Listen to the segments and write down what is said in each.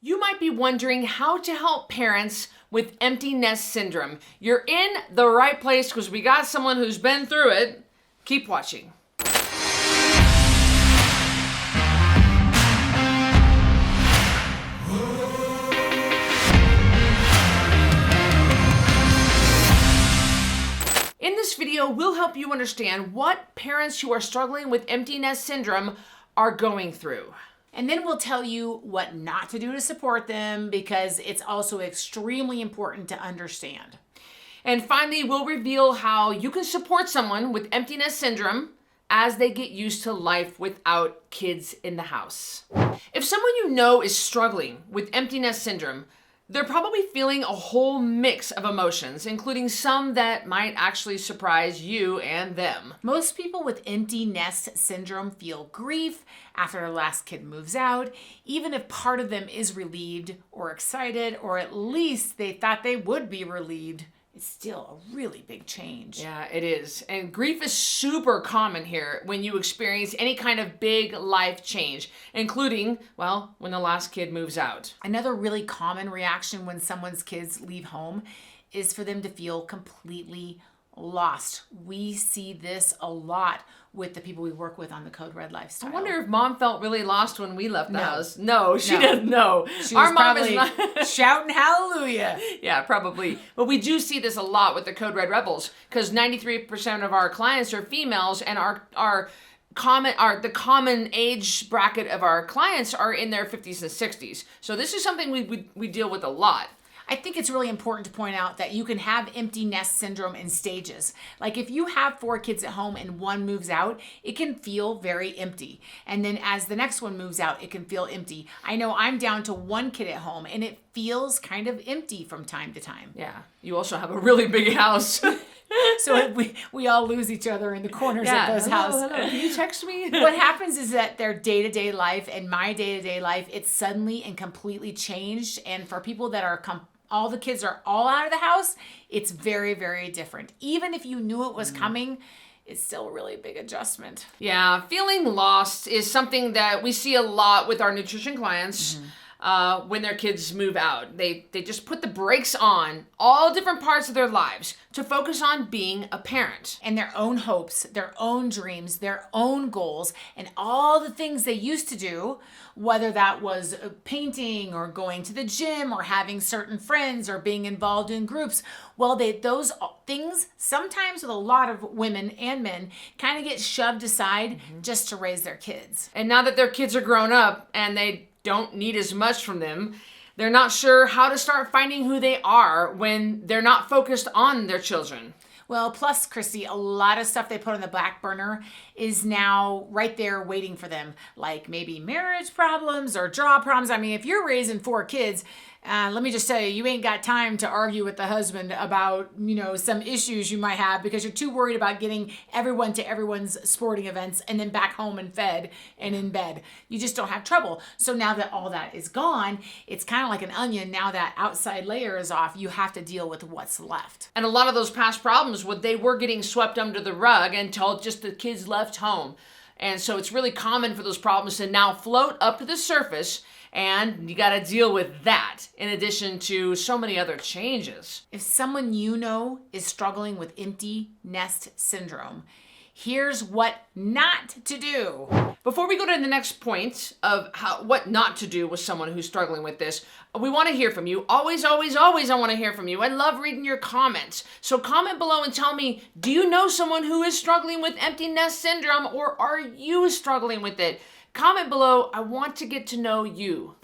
You might be wondering how to help parents with empty nest syndrome. You're in the right place because we got someone who's been through it. Keep watching. In this video, we'll help you understand what parents who are struggling with empty nest syndrome are going through. And then we'll tell you what not to do to support them, because it's also extremely important to understand. And finally, we'll reveal how you can support someone with empty nest syndrome as they get used to life without kids in the house. If someone you know is struggling with empty nest syndrome, they're probably feeling a whole mix of emotions, including some that might actually surprise you and them. Most people with empty nest syndrome feel grief after their last kid moves out, even if part of them is relieved or excited, or at least they thought they would be relieved. It's still a really big change. Yeah, it is. And grief is super common here when you experience any kind of big life change, including, well, when the last kid moves out. Another really common reaction when someone's kids leave home is for them to feel completely lost. We see this a lot with the people we work with on the Code Red lifestyle. I wonder if mom felt really lost when we left the house. She No. doesn't know. She Our was mom probably is not shouting hallelujah. Yeah, probably. But we do see this a lot with the Code Red Rebels, because 93% of our clients are females, and the common age bracket of our clients are in their 50s and 60s. So this is something we deal with a lot. I think it's really important to point out that you can have empty nest syndrome in stages. Like if you have 4 kids at home and one moves out, it can feel very empty. And then as the next one moves out, it can feel empty. I know I'm down to 1 kid at home and it feels kind of empty from time to time. Yeah, you also have a really big house. So we all lose each other in the corners of those houses. Hello. Can you text me? What happens is that their day-to-day life and my day-to-day life, it's suddenly and completely changed. And for people that are all the kids are all out of the house, it's very, very different. Even if you knew it was coming, it's still a really big adjustment. Yeah, feeling lost is something that we see a lot with our nutrition clients. When their kids move out. They just put the brakes on all different parts of their lives to focus on being a parent. And their own hopes, their own dreams, their own goals, and all the things they used to do, whether that was painting or going to the gym or having certain friends or being involved in groups. Well, those things, sometimes with a lot of women and men, kind of get shoved aside just to raise their kids. And now that their kids are grown up and they don't need as much from them, they're not sure how to start finding who they are when they're not focused on their children. Well, plus, Cristy, a lot of stuff they put on the back burner is now right there waiting for them, like maybe marriage problems or job problems. I mean, if you're raising 4 kids, let me just tell you, you ain't got time to argue with the husband about, some issues you might have because you're too worried about getting everyone to everyone's sporting events and then back home and fed and in bed. You just don't have trouble. So now that all that is gone, it's kind of like an onion. Now that outside layer is off, you have to deal with what's left. And a lot of those past problems, they were getting swept under the rug until just the kids left home. And so it's really common for those problems to now float up to the surface, and you got to deal with that in addition to so many other changes. If someone you know is struggling with empty nest syndrome, here's what not to do. Before we go to the next point of what not to do with someone who's struggling with this, we want to hear from you. Always, always, always I want to hear from you. I love reading your comments. So comment below and tell me, do you know someone who is struggling with empty nest syndrome, or are you struggling with it? Comment below. I want to get to know you.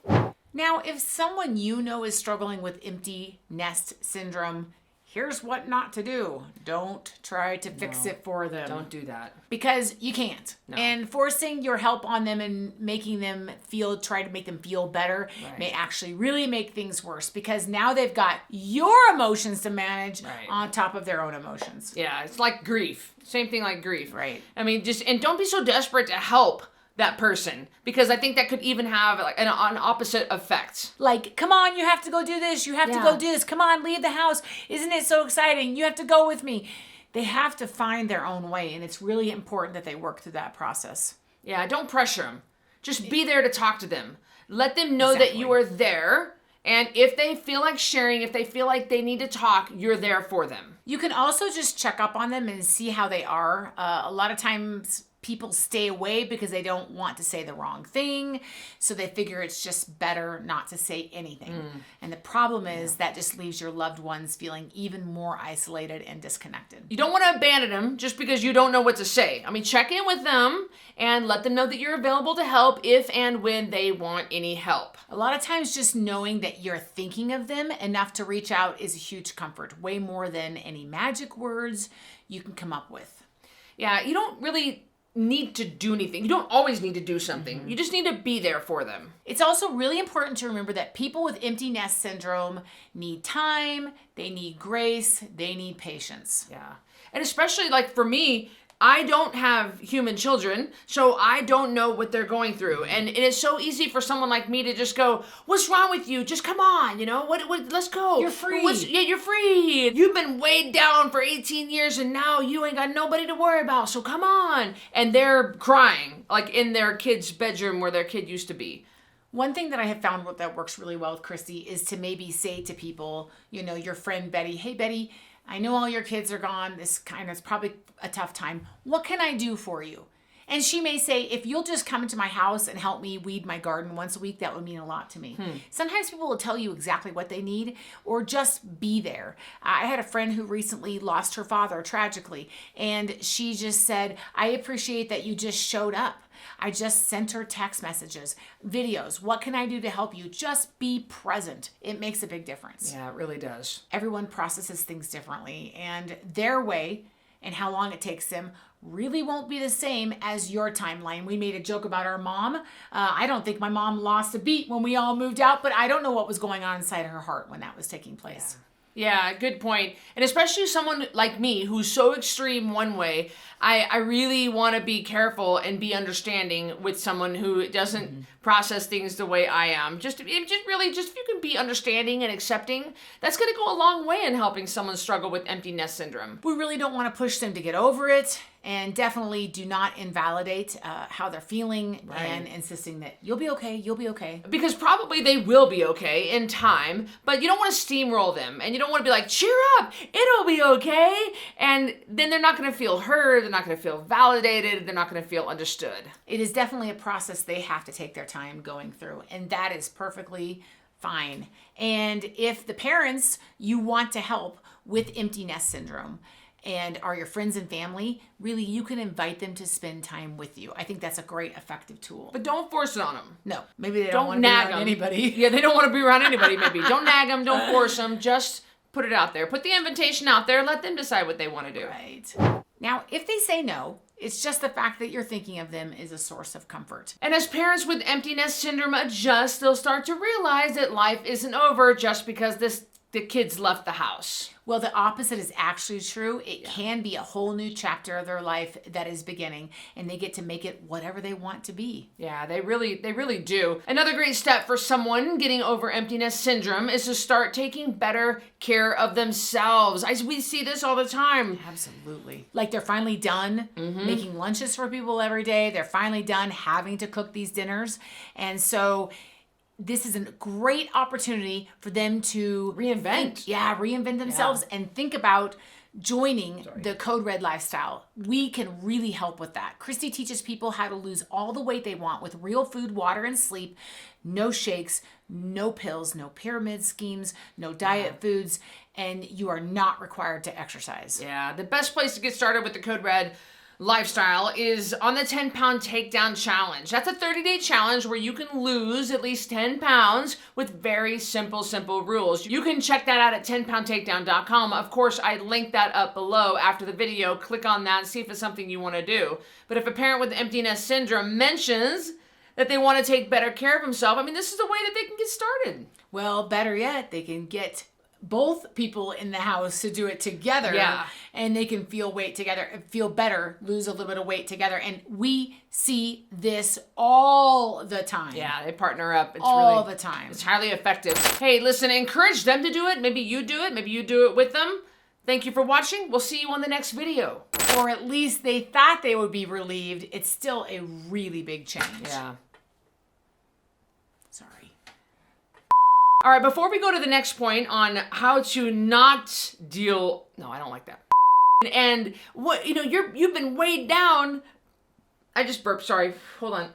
Now, if someone you know is struggling with empty nest syndrome, here's what not to do. Don't try to fix it for them. Don't do that. Because you can't. No. And forcing your help on them and making them try to make them feel better may actually really make things worse, because now they've got your emotions to manage on top of their own emotions. Yeah, it's like grief. Same thing like grief. Right. I mean, and don't be so desperate to help that person, because I think that could even have like an opposite effect. Like, come on, you have to go do this. You have to go do this. Come on, leave the house. Isn't it so exciting? You have to go with me. They have to find their own way, and it's really important that they work through that process. Yeah, don't pressure them. Just be there to talk to them. Let them know that you are there. And if they feel like sharing, if they feel like they need to talk, you're there for them. You can also just check up on them and see how they are. A lot of times people stay away because they don't want to say the wrong thing. So they figure it's just better not to say anything. And the problem is that just leaves your loved ones feeling even more isolated and disconnected. You don't want to abandon them just because you don't know what to say. I mean, check in with them and let them know that you're available to help if and when they want any help. A lot of times just knowing that you're thinking of them enough to reach out is a huge comfort, way more than any magic words you can come up with. Yeah, you don't really need to do anything. You don't always need to do something. You just need to be there for them. It's also really important to remember that people with empty nest syndrome need time, they need grace, they need patience. Yeah. And especially like for me, I don't have human children, so I don't know what they're going through. And it is so easy for someone like me to just go, what's wrong with you? Just come on, you know, what let's go. You're free. You're free. You've been weighed down for 18 years and now you ain't got nobody to worry about, so come on. And they're crying, like in their kid's bedroom where their kid used to be. One thing that I have found that works really well with Cristy is to maybe say to people, you know, your friend Betty, hey Betty, I know all your kids are gone. This kind of is probably a tough time. What can I do for you? And she may say, if you'll just come into my house and help me weed my garden once a week, that would mean a lot to me. Sometimes people will tell you exactly what they need or just be there. I had a friend who recently lost her father tragically, and she just said, I appreciate that you just showed up. I just sent her text messages, videos. What can I do to help you? Just be present. It makes a big difference. Yeah, it really does. Everyone processes things differently, and their way and how long it takes them really won't be the same as your timeline. We made a joke about our mom. I don't think my mom lost a beat when we all moved out, but I don't know what was going on inside her heart when that was taking place. Yeah, good point. And especially someone like me who's so extreme one way, I really want to be careful and be understanding with someone who doesn't process things the way I am. Just if you can be understanding and accepting, that's going to go a long way in helping someone struggle with empty nest syndrome. We really don't want to push them to get over it, and definitely do not invalidate how they're feeling and insisting that you'll be okay. Because probably they will be okay in time, but you don't want to steamroll them and you don't want to be like, cheer up, it'll be okay. And then they're not going to feel heard, they're not going to feel validated, they're not going to feel understood. It is definitely a process they have to take their time going through, and that is perfectly fine. And if the parents you want to help with empty nest syndrome and are your friends and family, really, you can invite them to spend time with you. I think that's a great, effective tool. But don't force it on them. No, maybe they don't want to be around anybody. Yeah, they don't want to be around anybody, maybe. Don't nag them, don't force them, just put it out there. Put the invitation out there, let them decide what they want to do. Right. Now, if they say no, it's just the fact that you're thinking of them is a source of comfort. And as parents with empty nest syndrome adjust, they'll start to realize that life isn't over just because the kids left the house. Well, the opposite is actually true. It can be a whole new chapter of their life that is beginning, and they get to make it whatever they want to be. Yeah, they really do. Another great step for someone getting over empty nest syndrome is to start taking better care of themselves. We see this all the time. Absolutely. Like they're finally done making lunches for people every day. They're finally done having to cook these dinners. And so this is a great opportunity for them to reinvent themselves and think about joining the Code Red lifestyle. We can really help with that. Cristy teaches people how to lose all the weight they want with real food, water, and sleep. No shakes, no pills, no pyramid schemes, no diet foods, and you are not required to exercise. Yeah, the best place to get started with the Code Red lifestyle is on the 10-pound takedown challenge. That's a 30-day challenge where you can lose at least 10 pounds with very simple rules. You can check that out at 10poundtakedown.com. Of course, I linked that up below after the video. Click on that and see if it's something you want to do. But if a parent with empty nest syndrome mentions that they want to take better care of themselves, I mean, this is a way that they can get started. Well, better yet, they can get both people in the house to do it together, and they can feel better, lose a little bit of weight together. And we see this all the time. Yeah, they partner up. It's all the time. It's highly effective. Hey, listen, encourage them to do it. Maybe you do it. Maybe you do it with them. Thank you for watching. We'll see you on the next video. Or at least they thought they would be relieved. It's still a really big change. Yeah. Sorry. All right, before we go to the next point on how to not deal, no, I don't like that. And what, you've been weighed down. I just burped, sorry, hold on.